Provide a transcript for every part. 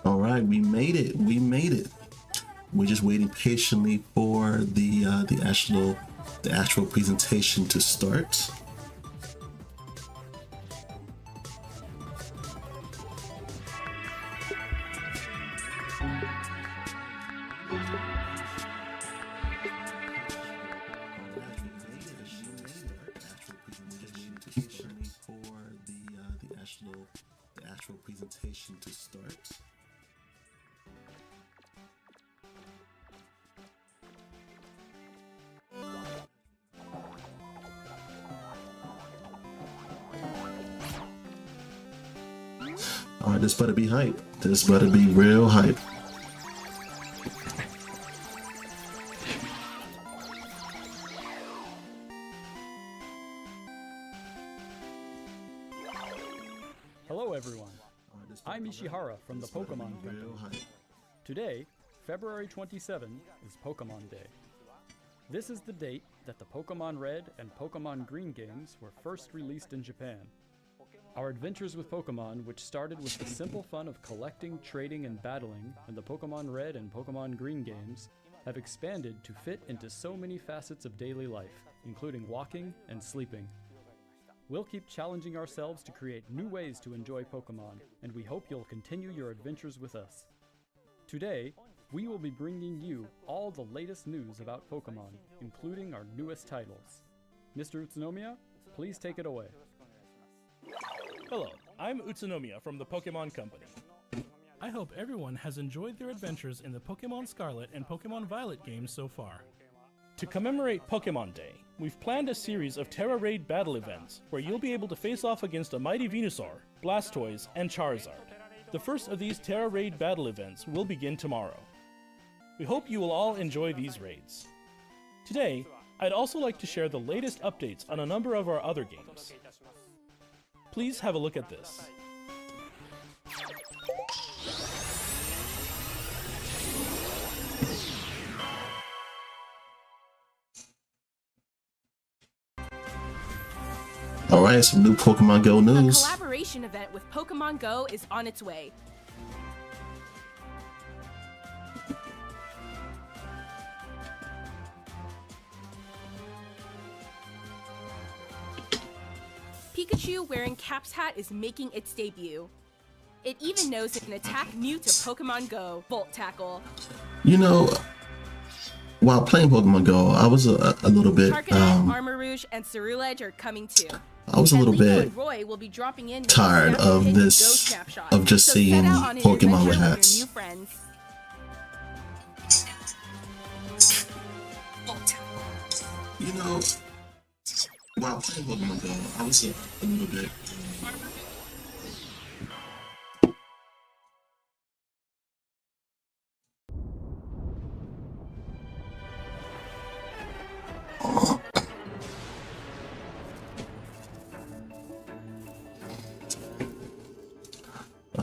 All right, we made it. We made it. We're just waiting patiently for the actual presentation to start. The actual presentation to start. All right, this better be hype. This better be real hype. Hello everyone, I'm Ishihara from the Pokémon Company. Today, February 27, is Pokémon Day. This is the date that the Pokémon Red and Pokémon Green games were first released in Japan. Our adventures with Pokémon, which started with the simple fun of collecting, trading, and battling in the Pokémon Red and Pokémon Green games, have expanded to fit into so many facets of daily life, including walking and sleeping. We'll keep challenging ourselves to create new ways to enjoy Pokémon, and we hope you'll continue your adventures with us. Today, we will be bringing you all the latest news about Pokémon, including our newest titles. Mr. Utsunomiya, please take it away. Hello, I'm Utsunomiya from the Pokémon Company. I hope everyone has enjoyed their adventures in the Pokémon Scarlet and Pokémon Violet games so far. To commemorate Pokémon Day, we've planned a series of Terra Raid battle events where you'll be able to face off against a mighty Venusaur, Blastoise, and Charizard. The first of these Terra Raid battle events will begin tomorrow. We hope you will all enjoy these raids. Today, I'd also like to share the latest updates on a number of our other games. Please have a look at this. All right, some new Pokemon Go news. A collaboration event with Pokemon Go is on its way. Pikachu wearing Cap's hat is making its debut. It even knows it can attack new to Pokemon Go, Volt Tackle. You know, while playing Pokemon Go, I was a little bit Armor Rouge and Ceruledge are coming too. I was a little bit Roy will be dropping in tired of this, of just seeing Pokemon with hats. You know, while playing Pokemon Go, I was a little bit.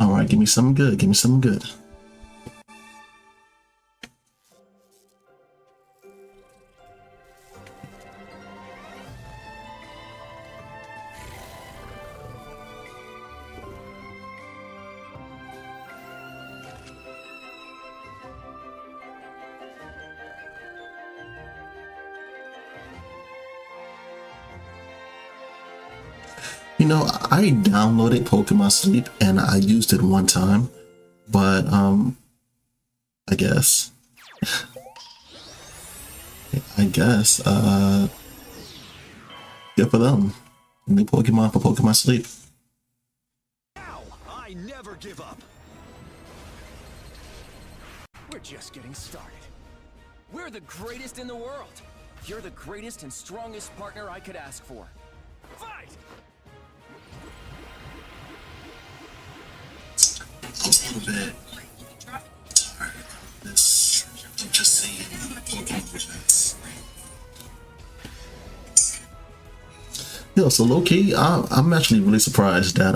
All right, give me something good. Give me something good. You know, I downloaded Pokemon Sleep and I used it one time, but I guess good for them. New Pokemon for Pokemon Sleep. I never give up. We're just getting started. We're the greatest in the world. You're the greatest and strongest partner I could ask for. Fight! A little bit tired of this, just seeing Pokemon with hats. Yo, so low key, I'm actually really surprised that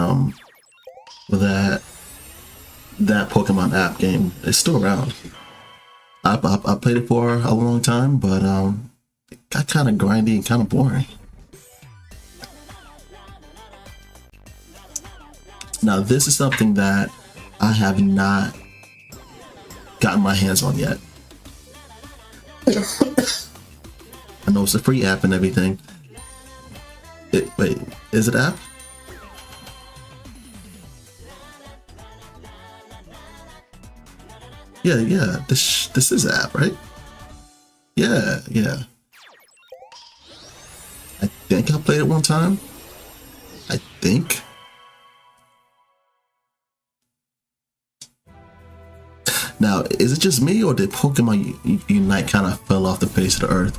that Pokemon app game is still around. I played it for a long time, but it got kind of grindy and kind of boring. Now this is something that I have not gotten my hands on yet. I know it's a free app and everything. Wait, is it app? Yeah. This is app, right? Yeah. I think I played it one time. I think. Now, is it just me, or did Pokemon Unite kind of fell off the face of the earth?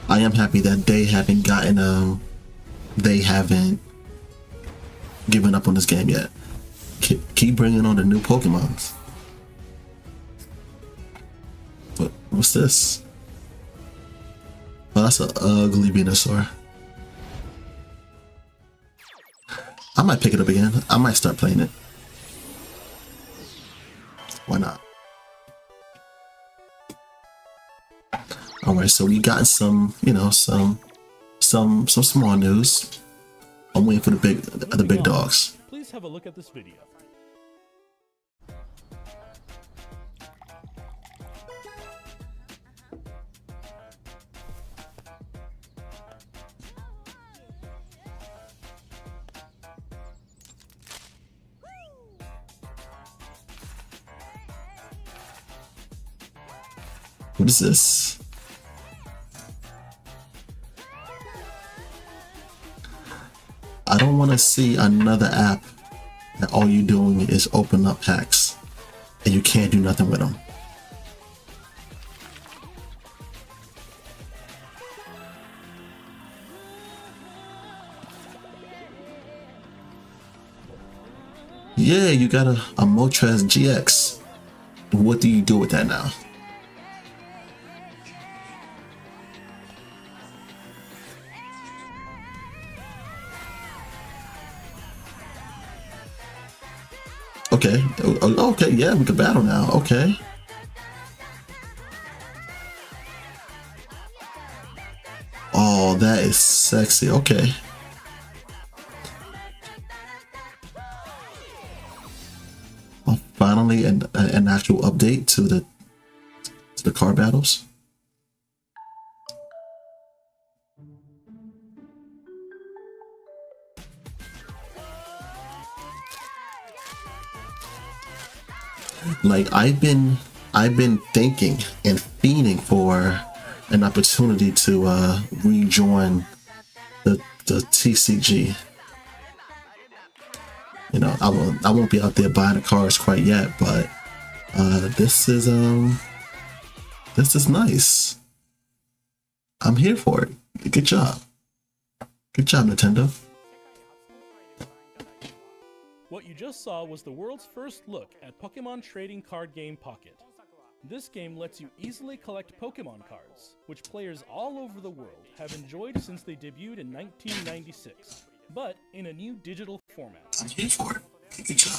I am happy that they haven't given up on this game yet. Keep bringing on the new Pokemons. What's this? Oh, that's an ugly Venusaur. I might pick it up again. I might start playing it. Why not? Alright, so we got some, some small news. I'm waiting for the big dogs. Please have a look at this video. What is this? I don't want to see another app that all you're doing is open up packs and you can't do nothing with them. Yeah, you got a Moltres GX. What do you do with that now? Okay. Okay. Yeah, we can battle now. Okay. Oh, that is sexy. Okay. Well, finally, an actual update to the car battles. Like I've been thinking and fiending for an opportunity to rejoin the TCG. I won't be out there buying the cars quite yet, but this is nice. I'm here for it. Good job, Nintendo. What you just saw was the world's first look at Pokemon trading card game Pocket. This game lets you easily collect Pokemon cards, which players all over the world have enjoyed since they debuted in 1996, but in a new digital format. I'm here for it. Good job.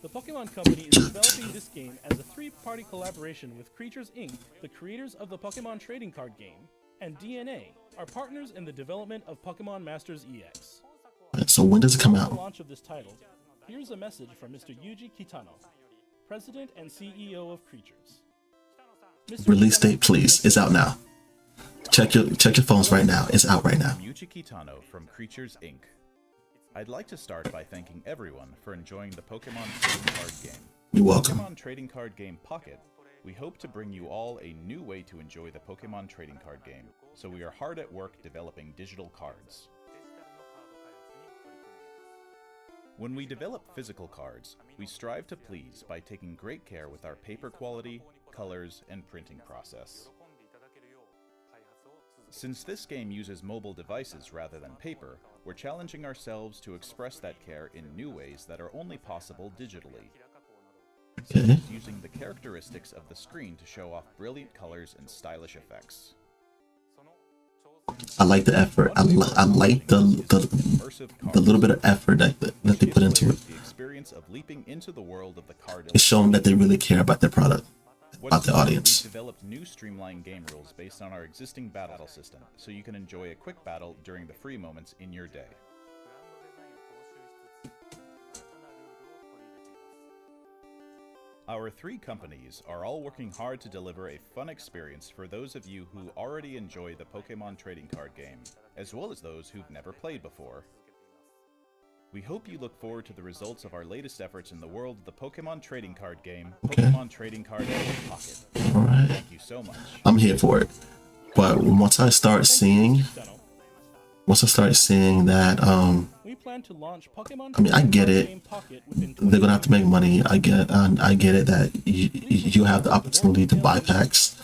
The Pokemon Company is developing this game as a three-party collaboration with Creatures Inc., the creators of the Pokemon trading card game, and DNA, our partners in the development of Pokemon Masters EX. Right, so when does it come At the out? launch of this title, here's a message from Mr. Yuji Kitano, President and CEO of Creatures. Mr. Release Kitano date, please. It's out now. Check your phones right now. It's out right now. I'm Yuji Kitano from Creatures Inc. I'd like to start by thanking everyone for enjoying the Pokemon trading card game. You're welcome. Pokemon trading card game Pocket, we hope to bring you all a new way to enjoy the Pokemon trading card game, so we are hard at work developing digital cards. When we develop physical cards, we strive to please by taking great care with our paper quality, colors, and printing process. Since this game uses mobile devices rather than paper, we're challenging ourselves to express that care in new ways that are only possible digitally. Such as using the characteristics of the screen to show off brilliant colors and stylish effects. I like the effort. I like the little bit of effort that they put into it. The experience of leaping into the world of the card It's showing that they really care about their product. about the audience. We've developed new streamlined game rules based on our existing battle system, so you can enjoy a quick battle during the free moments in your day. Our 3 companies are all working hard to deliver a fun experience for those of you who already enjoy the Pokémon trading card game, as well as those who've never played before. We hope you look forward to the results of our latest efforts in the world of the Pokémon trading card game, Pokémon Trading Card Game Pocket. Alright. Thank you so much. I'm here for it. But once I start seeing that, We plan to launch Pokemon I mean, I get it. Game Pocket within They're gonna have to make money. I get it that you have the opportunity to buy packs,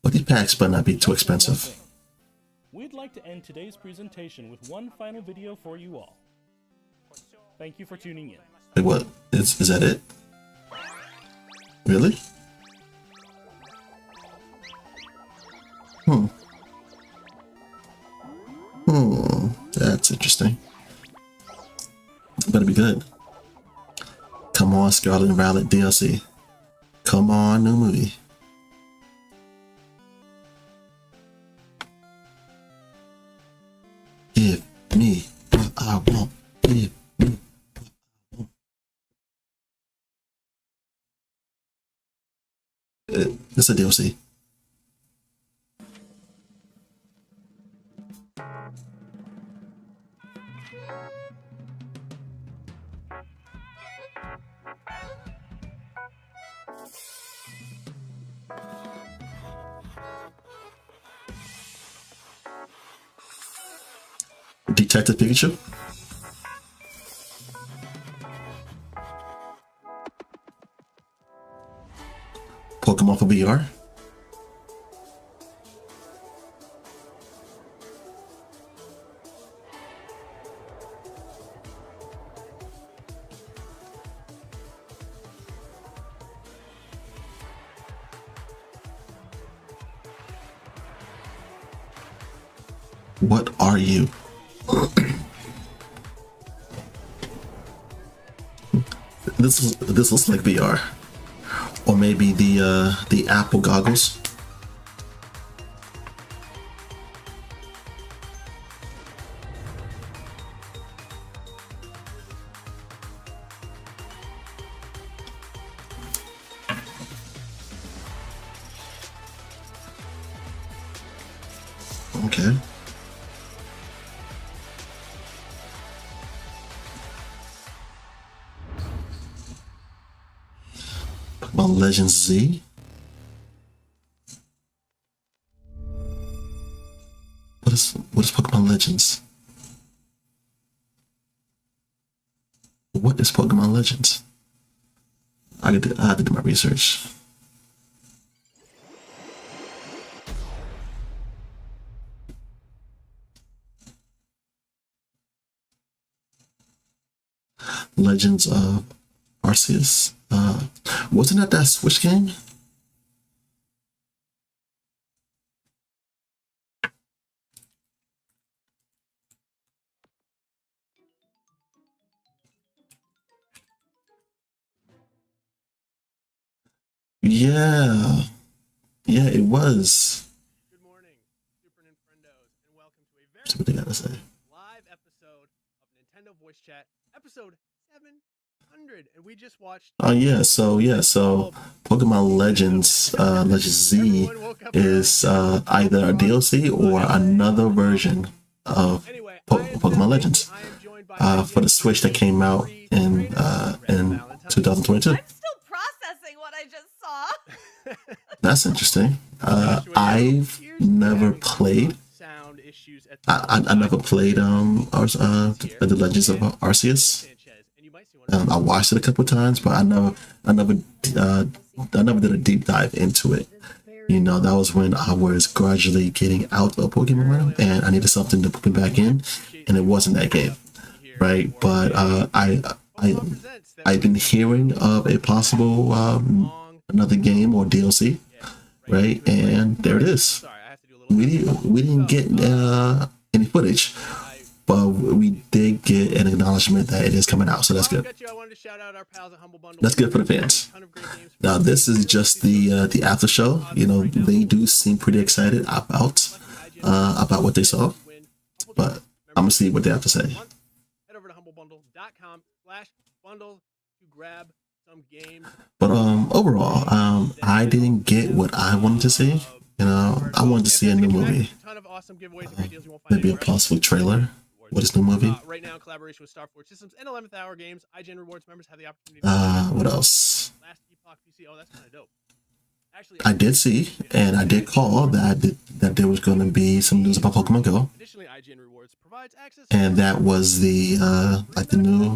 but these packs better not be too expensive. We'd like to end today's presentation with one final video for you all. Thank you for tuning in. Like, what is that? It? Really? That's interesting. It better be good. Come on, Scarlet and Violet DLC. Come on, new movie. Give me what I want. Give me what I want. It's a DLC. Detective Pikachu? Pokemon for VR? What are you? This looks like VR, or maybe the Apple goggles. Okay. Pokemon Legends Z. What is Pokemon Legends? What is Pokemon Legends? I had to do my research. Legends of Arceus. Wasn't that Switch game? Yeah. Yeah, it was. Good morning, Super Nintendos, and welcome to a very That's what they gotta say. live episode of Nintendo Voice Chat, episode 700, and we just watched. Oh yeah, so Pokemon Legends, Legends Z is either a DLC or another version of Anyway, Pokemon Legends I am joined by for the Switch that came out in 2022. I'm still processing what I just saw. That's interesting. I've never played. Sound issues at I never played the Legends of Arceus. I watched it a couple of times, but I never did a deep dive into it. You know, that was when I was gradually getting out of Pokemon, and I needed something to put me back in, and it wasn't that game, right? But I've been hearing of a possible another game or DLC, right? And there it is. We didn't get any footage, but we did get an acknowledgement that it is coming out, so that's While I've good. got you, I wanted to shout out our pals at Humble Bundle. That's good for the fans. A ton of great games for Now this is just the after show. You know, they do seem pretty excited about what they saw, but I'm gonna see what they have to say. Head over to humblebundle.com/bundle to grab some games. But overall, I didn't get what I wanted to see. You know, I wanted to see a new movie, A ton of awesome giveaways and great deals you won't find maybe a anywhere else. possible trailer. What is new movie? Right now, in collaboration with Star Forge Systems and 11th Hour Games, IGN Rewards members have the opportunity to What else? Last Epoch PC. Oh, that's kind of dope. Actually, I did see, and I did call that there was going to be some news about Pokemon Go, additionally, IGN Rewards provides access and that was the like the new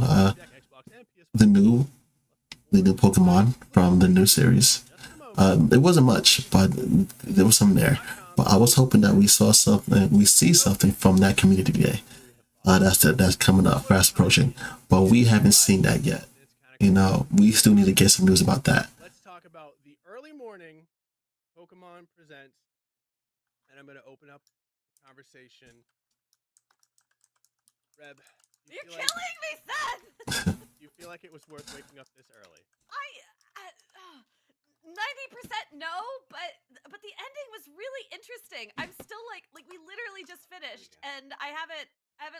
Pokemon from the new series. It wasn't much, but there was some there. But I was hoping that we see something from that community day. That's coming up, fast approaching. But we haven't seen that yet. You know, we still need to get some news about that. Let's talk about the early morning Pokemon Presents, and I'm going to open up the conversation. Reb, do you You're feel like- killing me, Seth! do you feel like it was worth waking up this early? 90% no, but the ending was really interesting. I'm still like we literally just finished, and I haven't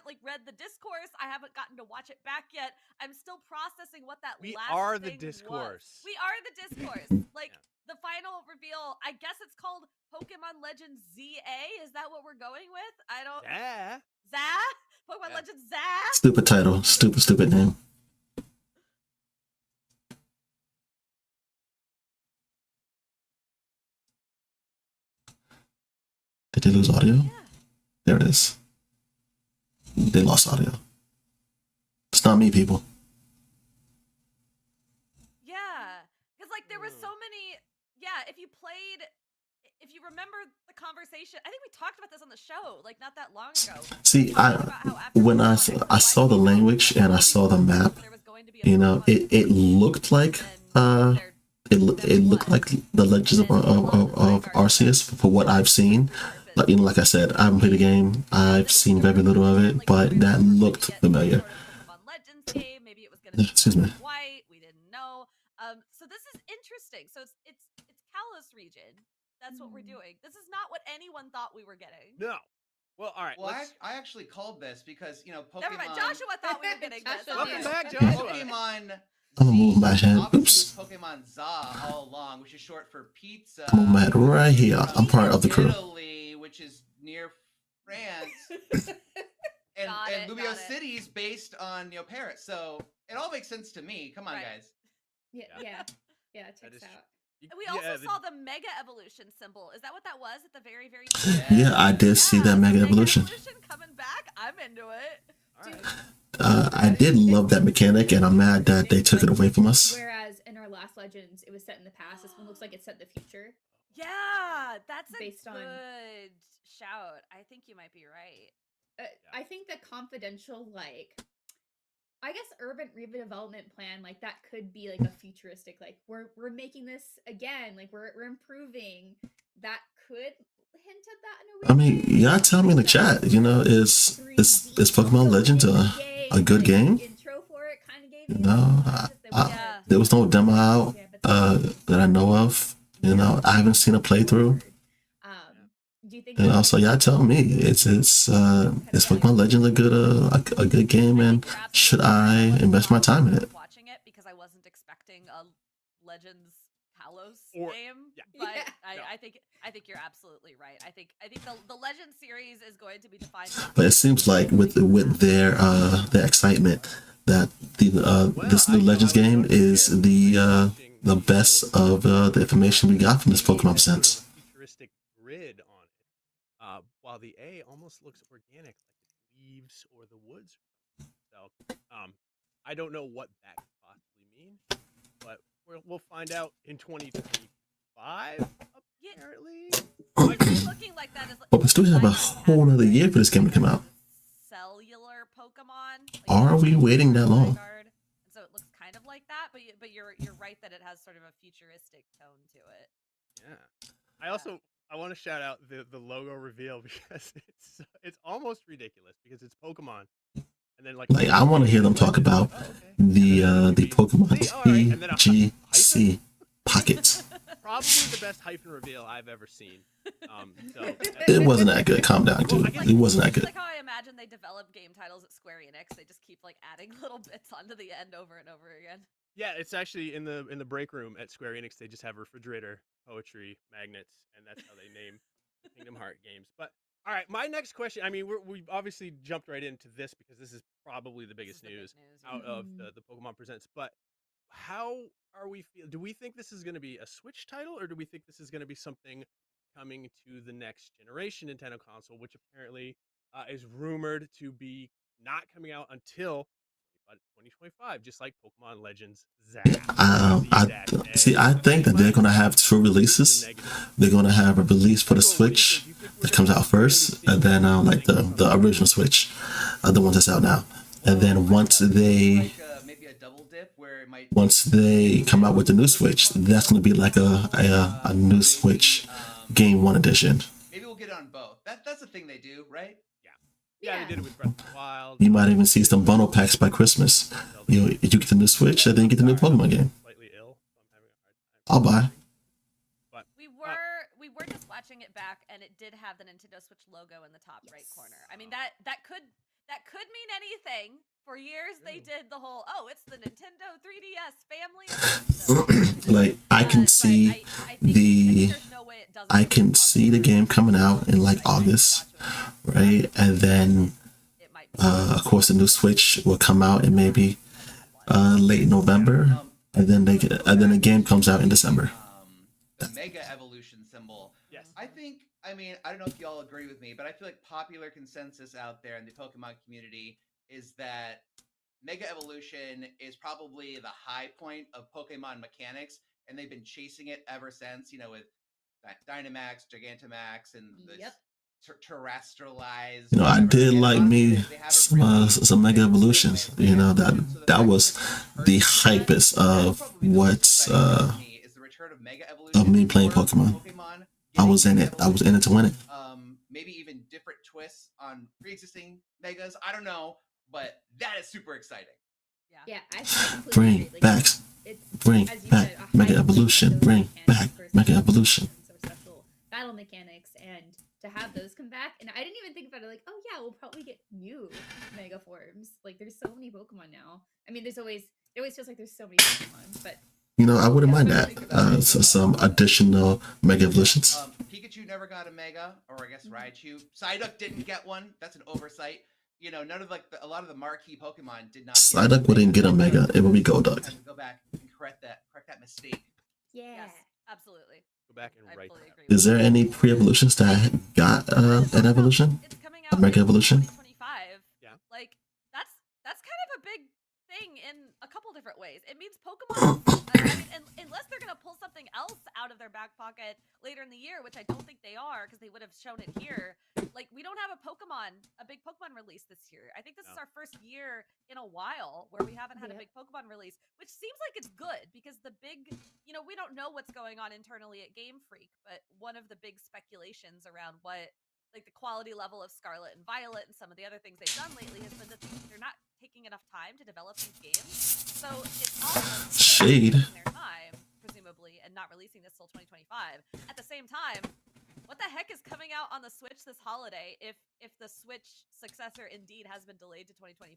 like read the discourse. I haven't gotten to watch it back yet. I'm still processing what that We last are the thing discourse. was. We are the discourse. Like the final reveal. I guess it's called Pokemon Legends ZA. Is that what we're going with? I don't. Yeah. Pokemon Legends ZA. Stupid title, stupid name. Did they lose audio? Yeah. There it is. They lost audio. It's not me, people. Yeah, because like there were so many. Yeah, if you remember the conversation, I think we talked about this on the show like not that long ago. See, when I saw the language and I saw the map, you know, it looked like it looked like the Legends of Arceus for what I've seen. Like, you know, like I said, I haven't played the game. I've seen very little of it, but that looked familiar. Excuse me. White, we didn't know. So this is interesting. So it's Kalos region. That's what we're doing. This is not what anyone thought we were getting. No. Well, all right. Well, I actually called this because, you know, Pokemon... Never mind. Joshua thought we were getting this. Welcome back, Joshua. Pokemon... I'm gonna move my head. Obviously Oops. was Pokemon Za all along, which is short for pizza. I'm gonna move my head right here. I'm part of the crew. Italy, which is near France. and Lubio City's based on, you know, Paris. So it all makes sense to me. Come on, guys. Yeah, it checks out. We also saw the Mega Evolution symbol. Is that what that was at the very, very Yeah, I did see that Mega Evolution. coming back. I'm into it. I did love that mechanic, and I'm mad that they took it away from us. Whereas in our last Legends, it was set in the past. This one looks like it's set in the future. Yeah, that's based a on good shout. I think you might be right. I think the confidential, like, I guess urban redevelopment plan, like that could be like a futuristic, like we're making this again, like we're improving. That could hint at that in a way. I mean, y'all tell me in the chat, you know, is Pokemon Legends a good game? Intro for it kind of gave You know, there was no demo out that I know of. You know, I haven't seen a playthrough. Do you think? And also, y'all tell me, is Pokemon Legends a good game, and should I invest my time in it? Watching it because I wasn't expecting a Legends Kalos Or- game, yeah. but Yeah. I think you're absolutely right. I think the Legends series is going to be defined. But it seems like with their excitement that this new Legends game is the best of the information we got from this Pokemon Presents. Futuristic grid on it, while the A almost looks organic, like the leaves or the woods. So, I don't know what that could possibly mean, but we'll find out in 2025. Apparently, looking like that is. But we still have a whole another year for this game to come out. Cellular Pokemon. Are we waiting that long? So it looks kind of like that, but you're right that it has sort of a futuristic tone to it. Yeah. I also I want to shout out the logo reveal because it's almost ridiculous because it's Pokemon, and then like I want to hear them talk about the Pokemon TGC pockets. Probably the best hyphen reveal I've ever seen. So It wasn't that good. Calm down, dude. It wasn't that good. Like how I imagine they develop game titles at Square Enix. They just keep like adding little bits onto the end over and over again. yeah, it's actually in the break room at Square Enix. They just have refrigerator poetry magnets, and that's how they name Kingdom Hearts games. But all right, my next question. I mean, we obviously jumped right into this because this is probably the biggest news out of the Pokemon Presents. But how are we feel? Do we think this is going to be a Switch title, or do we think this is going to be something coming to the next generation Nintendo console, which apparently is rumored to be not coming out until 2025, just like Pokemon Legends Zap. I think that they're gonna have two releases. They're gonna have a release for the Switch that comes out first, and then like the original Switch, the one that's out now. And then once they come out with the new Switch, that's gonna be like a new Switch Game 1 edition. Maybe we'll get it on both. That's the thing they do, right? Yeah, they did it with Breath of the Wild. You might even see some bundle packs by Christmas. You get the new Switch, and then you get the new Pokemon game. Slightly ill, so I'm having a hard time. I'll buy. But We were just watching it back, and it did have the Nintendo Switch logo in the top right corner. I mean that could mean anything. For years they did the whole it's the Nintendo 3DS family. Like I can see I can see the game coming out in like August, right? And then of course the new Switch will come out in maybe late November, and then the game comes out in December. The Mega Evolution symbol. Yes. I mean, I don't know if y'all agree with me, but I feel like popular consensus out there in the Pokemon community is that Mega Evolution is probably the high point of Pokemon mechanics, and they've been chasing it ever since, with Dynamax, Gigantamax, and the terrestrialized. I did like me some Mega Evolutions. That was the hypest of what's of me playing Pokemon. I was in it. I was in it to win it. Maybe even different twists on pre-existing Megas. I don't know, but that is super exciting. Yeah, I bring back Mega Evolution. Bring back Mega Evolution. So special battle mechanics, and to have those come back, and I didn't even think about it. Like, oh yeah, we'll probably get new Mega forms. Like, there's so many Pokemon now. I mean, it always feels like there's so many Pokemon, but. I wouldn't mind that. So some additional Mega Evolutions. Pikachu never got a Mega, or I guess Raichu. Psyduck didn't get one. That's an oversight. None of a lot of the marquee Pokemon did not. Psyduck wouldn't get a Mega. It would be Golduck. Go back and correct that mistake. Yeah, yes, absolutely. Go back and write that. Is there any pre-evolutions that got an evolution? It's coming a out Mega Evolution? 2025. Yeah. Like that's kind of a big thing in a couple different ways. It means Pokemon. Unless they're gonna pull something else out of their back pocket later in the year, which I don't think they are, because they would have shown it here. Like, we don't have a big Pokemon release this year. I think this is our first year in a while where we haven't had a big Pokemon release, which seems like it's good because the big, we don't know what's going on internally at Game Freak, but one of the big speculations around what like the quality level of Scarlet and Violet and some of the other things they've done lately has been that they're not taking enough time to develop these games. So it's all shade their time, presumably, and not releasing this till 2025. At the same time, what the heck is coming out on the Switch this holiday if the Switch successor indeed has been delayed to 2025?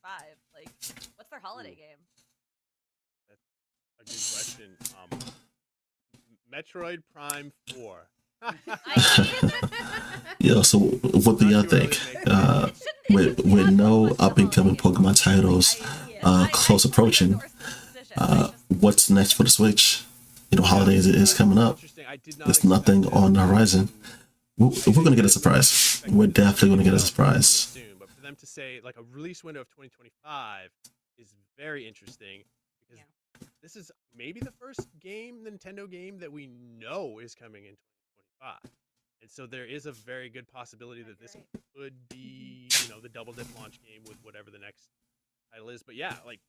Like, what's their holiday game? That's a good question. Metroid Prime 4. Yeah, so what do y'all think? With no up and coming Pokemon titles close approaching, what's next for the Switch? Holidays is coming up. There's nothing on the horizon. We're gonna get a surprise. We're definitely gonna get a surprise. But for them to say like a release window of 2025 is very interesting because this is maybe the first Nintendo game that we know is coming in 2025. And so there is a very good possibility that this could be, the double dip launch game with whatever the next title is. But yeah, like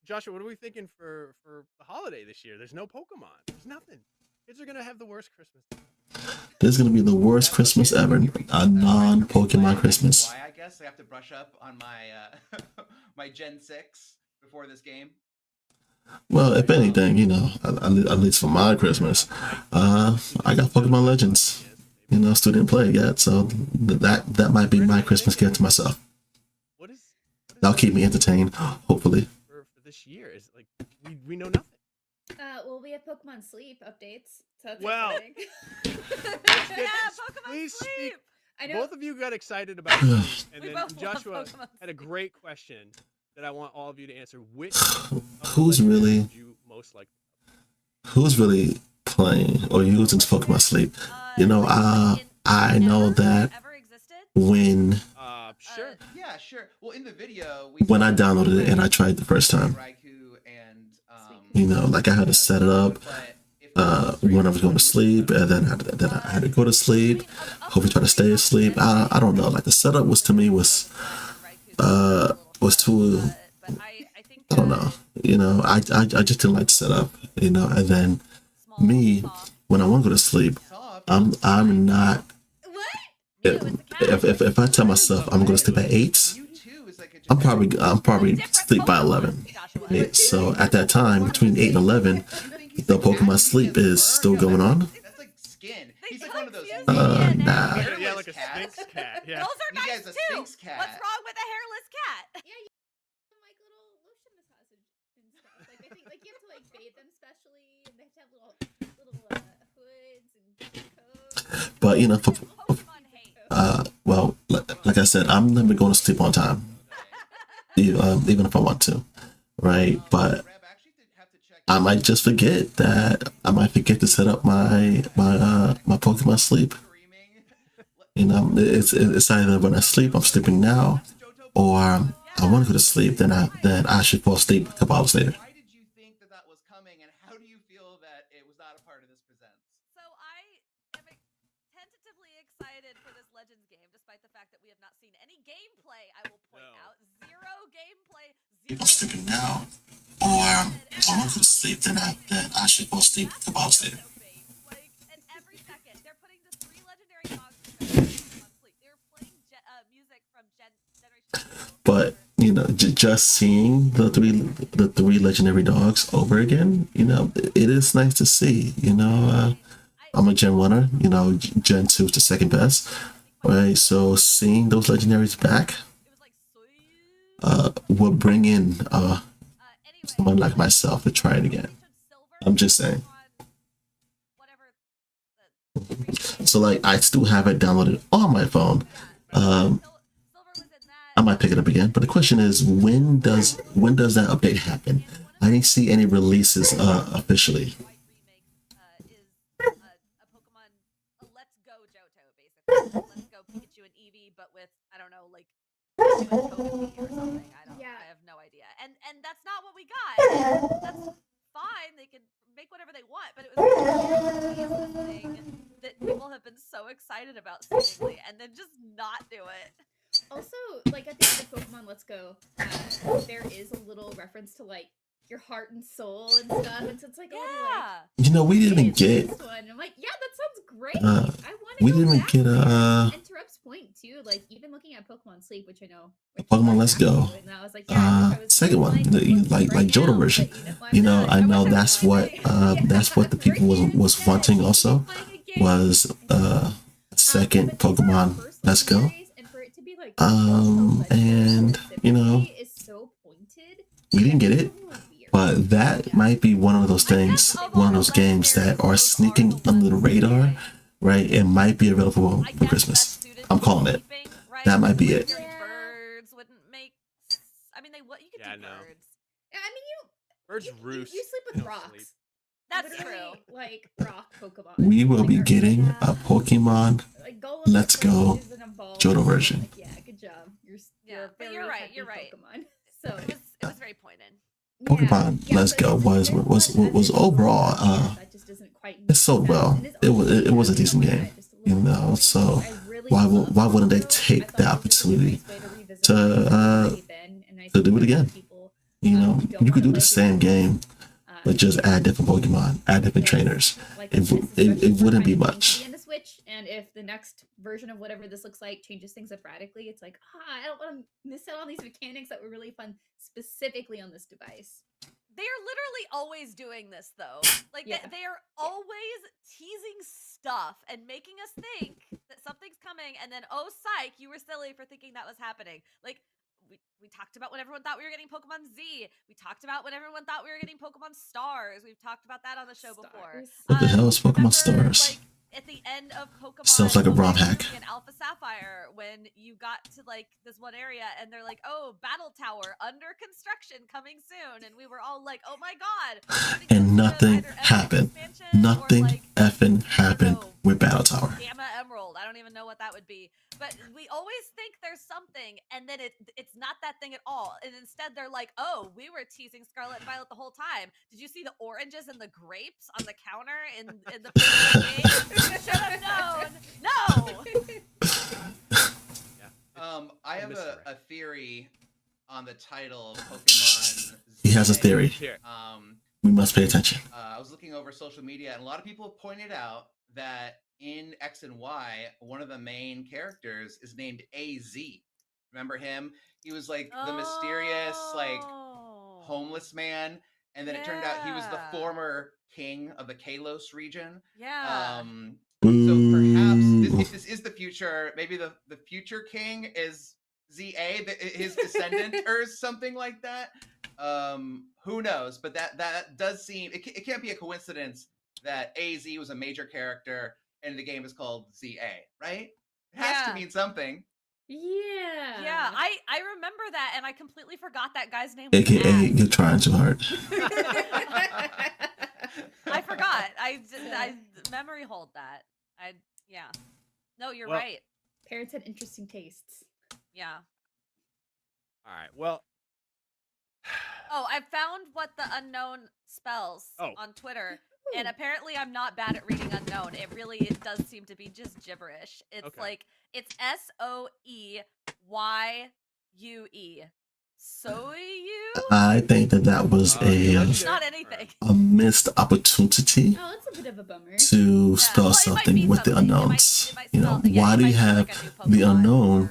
Joshua, what are we thinking for the holiday this year? There's no Pokemon. There's nothing. Kids are gonna have the worst Christmas. This is gonna be the worst Christmas ever. A non-Pokemon Christmas. Why, I guess I have to brush up on my my Gen 6 before this game. Well, if anything, at least for my Christmas, I got Pokemon Legends. Still didn't play it yet, so that might be my Christmas gift to myself. What is That'll keep me entertained, hopefully. for this year? Is like we know nothing. Well, we have Pokemon Sleep updates, so that's Well, exciting. Yeah, Pokemon Please Sleep. speak. I know. Both of you got excited about Sleep, and We then both love Joshua Pokemon had a great question that I want all of you to answer. Which Who's really would you most like? who's really playing or using Pokemon Sleep? I know that Ever existed? when Sure. Yeah, sure. Well, in the video, when I downloaded it and I tried the first time, Raikou and like I had to set it up when I was going to sleep, and then I had to go to sleep. Hopefully, try to stay asleep. I don't know. Like the setup was to me was too. I don't know. I just didn't like the setup. And then me when I want to go to sleep, I'm not. If I tell myself I'm going to sleep at 8, I'm probably sleep by 11. Right? So at that time, between 8 and 11, the Pokemon Sleep is still going on. That's like skin. He's like one of those. Nah. Yeah, like a Sphinx cat. Yeah. Those are He nice has a too. Sphinx cat. What's wrong with a hairless cat? Yeah, you like little lotion massage and stuff. Like I think like you have to like bathe them specially, and they have to have little hoods and coats. But Pokemon hate. well, like I said, I'm never going to sleep on time, even if I want to, right? But I might just forget that. I might forget to set up my Pokemon Sleep. It's either when I sleep, I'm sleeping now, or I want to go to sleep, then I should fall asleep a couple hours later. Why did you think that was coming, and how do you feel that it was not a part of this presents? So I am tentatively excited for this Legends game, despite the fact that we have not seen any gameplay. I will point out zero gameplay. If I'm sleeping now, or if I want to go to sleep, then I should fall asleep a couple hours later. Like, and every second they're putting the 3 legendary dogs on sleep. They're playing music from Generation. But just seeing the three legendary dogs over again, it is nice to see. I'm a Gen 1er. Gen 2 is the second best. Right, so seeing those legendaries back will bring in someone like myself to try it again. I'm just saying. So like I still have it downloaded on my phone. I might pick it up again, but the question is, when does that update happen? I didn't see any releases officially. A Pokemon Let's Go Johto, basically. Let's Go Pikachu and Eevee, but with I don't know, like Pikachu and Togepi or something. I have no idea. And that's not what we got. That's fine. They can make whatever they want, but it was this thing that people have been so excited about seemingly, and then just not do it. Also, like at the end of Pokemon Let's Go, there is a little reference to like your heart and soul and stuff, and so it's like, We didn't get. This one. I'm like, yeah, that sounds great. Uh, I want to. we didn't get And to Rep's point too, like even looking at Pokemon Sleep, which I know. Pokemon Let's Go. And I was like, yeah, Second one, like Johto version. I know that's what the people was wanting also, was a second Pokemon Let's Go. And we didn't get it, but that might be one of those things, one of those games that are sneaking under the radar, right? It might be available for Christmas. I'm calling it. That might be it. Birds wouldn't make. I mean, you could do birds. I mean, Birds roost. You sleep with rocks. That's Literally, true. like rock Pokemon. We will be getting a Pokemon Let's Go Johto version. Like, yeah, good job. You're But very you're right. effective You're right. Pokemon. So It was very pointed. Pokemon Let's Go was overall that just doesn't quite it sold well. It was a decent game, so why wouldn't they take the opportunity to do it again? You could do the same game, but just add different Pokemon, add different trainers. It wouldn't be much. And if the next version of whatever this looks like changes things up radically, it's like, I don't want to miss out on these mechanics that were really fun specifically on this device. They're literally always doing this, though. Like, Yeah. they are always teasing stuff and making us think that something's coming, and then, oh, psych, you were silly for thinking that was happening. Like, we talked about when everyone thought we were getting Pokemon Z. We talked about when everyone thought we were getting Pokemon Stars. We've talked about that on the show before. What the hell is Pokemon Remember, Stars? like, at the end of Pokemon Sounds like a ROM hack. in Alpha Sapphire, when you got to like this one area and they're like, "Oh, battle tower under construction coming soon," and we were all like, "Oh my god!" And nothing happened. Nothing effing happened with Battle Tower. Gamma Emerald. I don't even know what that would be. But we always think there's something, and then it's not that thing at all. And instead, they're like, "Oh, we were teasing Scarlet and Violet the whole time. Did you see the oranges and the grapes on the counter in the game? You should have known." No. I have a theory on the title of Pokemon. He has a theory. We must pay attention. I was looking over social media, and a lot of people have pointed out that in X and Y, one of the main characters is named AZ. Remember him? He was like the mysterious, like homeless man, and then it turned out he was the former king of the Kalos region. Yeah. So perhaps if this is the future, maybe the future king is ZA, his descendant, or something like that. Who knows? But that does seem it can't be a coincidence that AZ was a major character and the game is called ZA, right? It has to mean something. Yeah, I remember that, and I completely forgot that guy's name. AKA, you're trying too hard. I forgot. I memory hold that. No, you're right. Parents had interesting tastes. Yeah. All right. Well. Oh, I found what the unknown spells on Twitter. And apparently I'm not bad at reading unknown. It does seem to be just gibberish. It's like, it's SOEYUE. So you? I think that was not anything. A missed opportunity that's a bit of a bummer. to spell something with the unknowns. You know, why do you have the unknown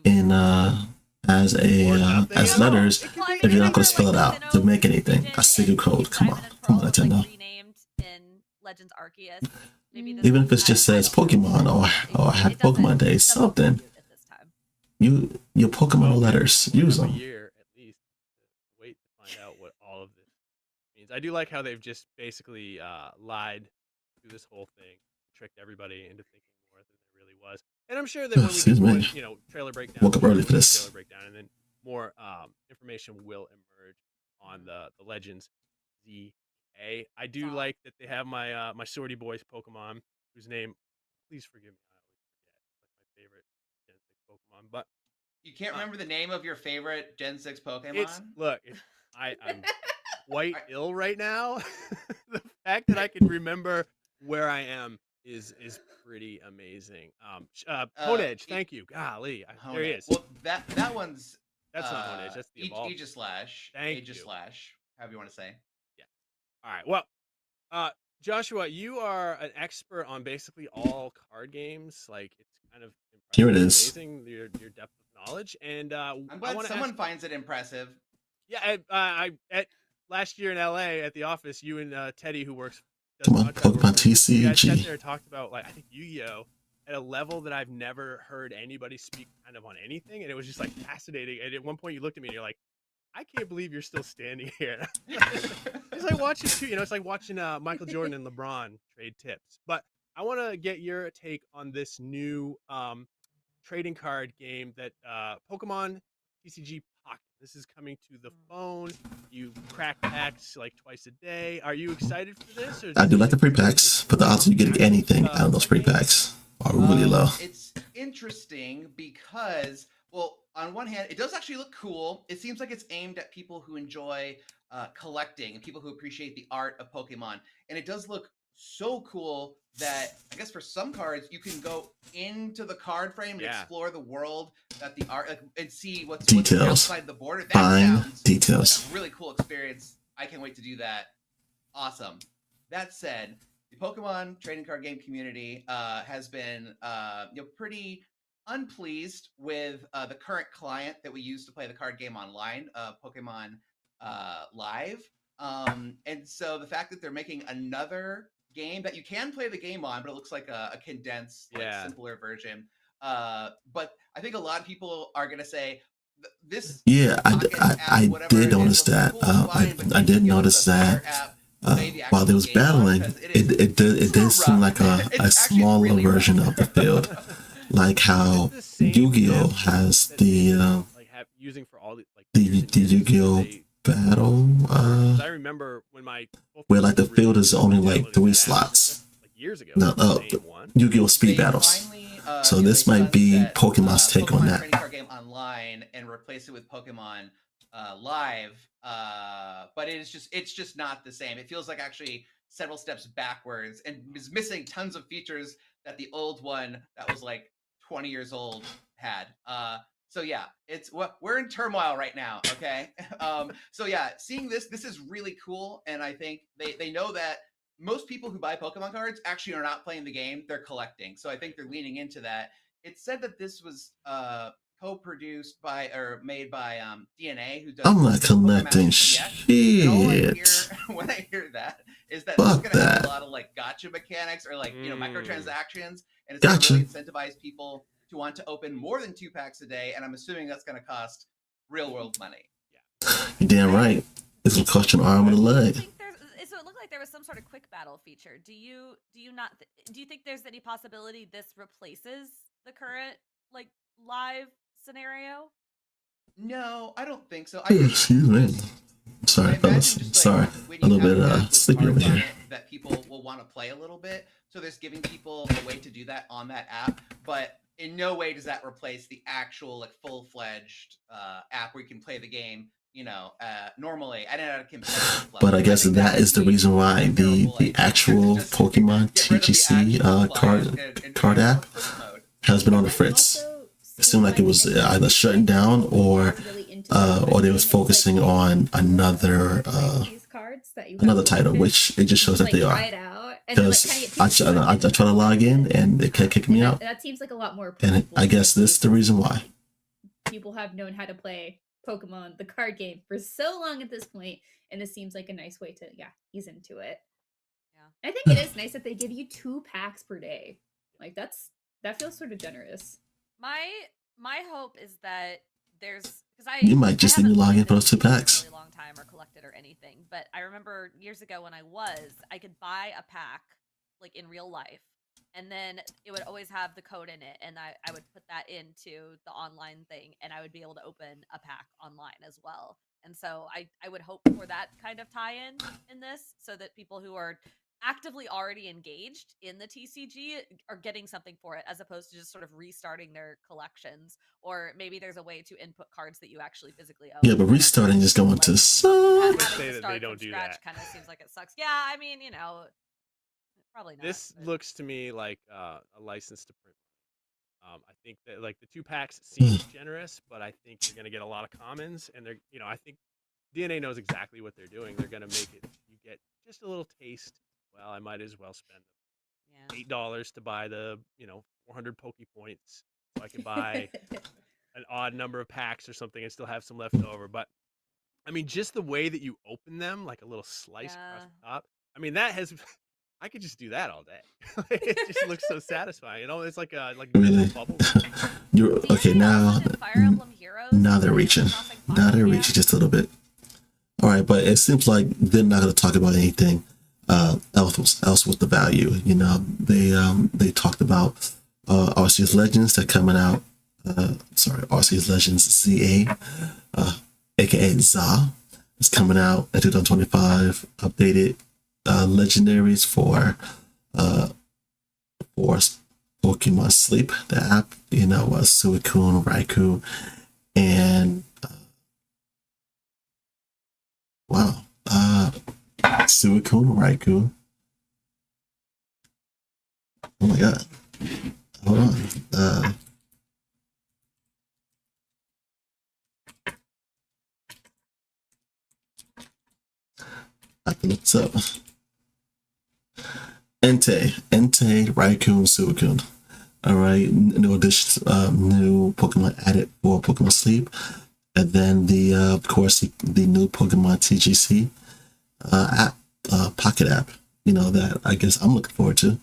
in as letters if you're not going to spell it out to make anything? A secret code. Come on, Nintendo. Legends Arceus. Even if it just says Pokemon or have Pokemon Day, something. Your Pokemon letters, use them. Year at least. Wait to find out what all of this means. I do like how they've just basically lied through this whole thing, tricked everybody into thinking more than there really was. And I'm sure that when we get more, trailer breakdown, woke up early for this. Trailer breakdown, and then more information will emerge on the Legends Z. I do like that they have my my Swordy Boys Pokemon, whose name, please forgive me, I always forget. It's like my favorite Gen 6 Pokemon, but you can't remember the name of your favorite Gen 6 Pokemon? I'm quite ill right now. The fact that I can remember where I am is pretty amazing. Honedge, thank you. Golly, there he is. Well, that one's that's not Honedge. That's the evolved. Aegislash. Thank you. Aegislash, however you want to say. All right. Well, Joshua, you are an expert on basically all card games. Like, it's kind of impressive. Here it is. Amazing your depth of knowledge, and I'm glad someone finds it impressive. Yeah, I at last year in LA at the office, you and Teddy, who works. Come on, Pokemon TCG. You guys sat there and talked about, like, I think Yu-Gi-Oh! At a level that I've never heard anybody speak kind of on anything, and it was just like fascinating. And at one point, you looked at me and you're like, I can't believe you're still standing here. It's like watching it's like watching Michael Jordan and LeBron trade tips. But I want to get your take on this new trading card game that Pokemon TCG Pocket. This is coming to the phone. You crack packs like twice a day. Are you excited for this? I do like the pre-packs, but the odds of you getting anything out of those pre-packs are really low. It's interesting because, well, on one hand, it does actually look cool. It seems like it's aimed at people who enjoy collecting and people who appreciate the art of Pokemon. And it does look so cool that I guess for some cards, you can go into the card frame and explore the world that the art and see what's outside the border. That sounds details. like a really cool experience. I can't wait to do that. Awesome. That said, the Pokemon trading card game community has been pretty unpleased with the current client that we use to play the card game online, Pokemon Live. And so the fact that they're making another game that you can play the game on, but it looks like a condensed, simpler version. But I think a lot of people are going to say, this Yeah, I did notice that. I did notice that while they was battling, it did seem like a smaller version of the field, like how Yu-Gi-Oh has the using for all the Yu-Gi-Oh battle, I remember when my where like the field is only like 3 slots. Years ago. No, Yu-Gi-Oh speed battles. So this might be Pokemon's take on that. Trading card game online and replace it with Pokemon Live, but it's just not the same. It feels like actually several steps backwards and is missing tons of features that the old one that was like 20 years old had. So yeah, we're in turmoil right now. Okay. So yeah, seeing this is really cool, and I think they know that most people who buy Pokemon cards actually are not playing the game; they're collecting. So I think they're leaning into that. It said that this was co-produced by or made by DNA, who does. I'm not collecting shit. When I hear that, is that Fuck this is gonna have that. a lot of like gotcha mechanics or like microtransactions, and it's Gotcha. gonna really incentivize people to want to open more than 2 packs a day. And I'm assuming that's gonna cost real world money. You're damn right. This will cost you an arm and a leg. So it looked like there was some sort of quick battle feature. Do you think there's any possibility this replaces the current like live scenario? No, I don't think so. Excuse me. Sorry, fellas. Sorry, a little bit sleepy over here. That people will want to play a little bit, so there's giving people a way to do that on that app. But in no way does that replace the actual like full-fledged app where you can play the game. Normally, I didn't competitive level. But I guess that is the reason why the actual Pokemon TGC card app has been on the fritz. It seemed like it was either shutting down or they was focusing on another title, which it just shows that they are. Because I try to log in and it kept kicking me out. That seems like a lot more. And I guess this is the reason why. People have known how to play Pokemon, the card game, for so long at this point, and this seems like a nice way to ease into it. Yeah, I think it is nice that they give you 2 packs per day. Like that feels sort of generous. My hope is that because you might just need to log in for those 2 packs. Really long time or collected or anything, but I remember years ago when I could buy a pack like in real life, and then it would always have the code in it, and I would put that into the online thing, and I would be able to open a pack online as well. And so I would hope for that kind of tie-in in this, so that people who are actively already engaged in the TCG are getting something for it, as opposed to just sort of restarting their collections. Or maybe there's a way to input cards that you actually physically own. Yeah, but restarting is going to suck. Say that they don't do that. Kind of seems like it sucks. Yeah, I mean, probably not. This looks to me like a license to print. I think that like the 2 packs seem generous, but I think you're going to get a lot of commons, and they're, I think DNA knows exactly what they're doing. They're going to make it, you get just a little taste. Well, I might as well spend $8 to buy the, 400 Poke Points, so I can buy an odd number of packs or something and still have some left over. But I mean, just the way that you open them, like a little slice across the top. I mean, I could just do that all day. It just looks so satisfying. It's like really? Bubble. You're okay now. Now they're reaching. Now they're reaching just a little bit. All right, but it seems like they're not going to talk about anything else with the value. They talked about Arceus Legends that coming out. Arceus Legends ZA, aka ZA, is coming out in 2025. Updated legendaries for Pokemon Sleep, the app. Suicune, Raikou, and Suicune, Raikou. Oh my god. Hold on. I have to look this up. Entei, Raikou, Suicune. All right, new addition, new Pokemon added for Pokemon Sleep, and then the of course the new Pokemon TGC app, Pocket app. You know that I guess I'm looking forward to,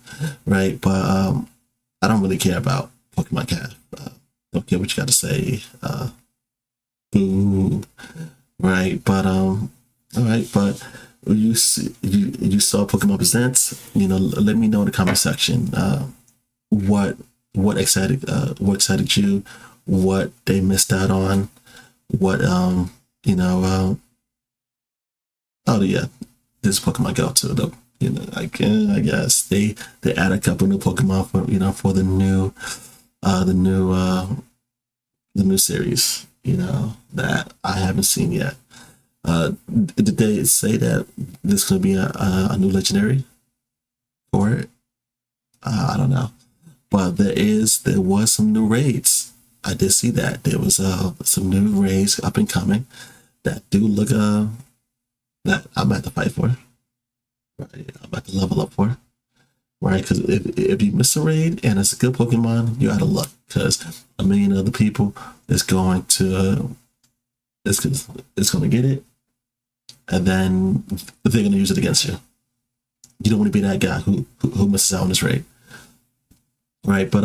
right? But I don't really care about Pokemon Cat. Don't care what you got to say. Boo, right? But all right, but you see, you saw Pokemon Presents. You know, let me know in the comment section what excited you, what they missed out on, what you know. Oh yeah, this Pokemon Go to the you know I guess they add a couple new Pokemon for for the new the new series that I haven't seen yet. Did they say that there's going to be a new legendary for it? I don't know, but there was some new raids. I did see that there was some new raids up and coming that do look that I'm about to fight for. Right, I'm about to level up for. Right, because if you miss a raid and it's a good Pokemon, you out of luck. Because a million other people is going to it's going to get it, and then they're going to use it against you. You don't want to be that guy who misses out on this raid, right? But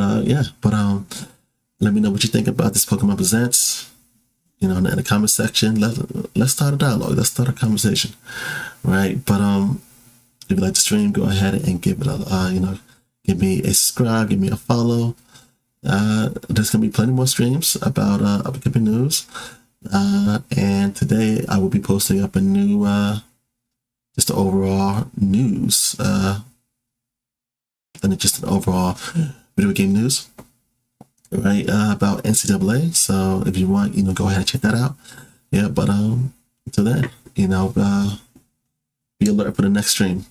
let me know what you think about this Pokemon Presents. You know, in the comment section. Let's start a dialogue. Let's start a conversation, right? But if you like the stream, go ahead and give it a give me a subscribe, give me a follow. There's gonna be plenty more streams about upcoming news. And today I will be posting up a new just the overall news. And just an overall video game news. Right, about NCAA. So if you want, go ahead and check that out. Yeah, but until then, be alert for the next stream.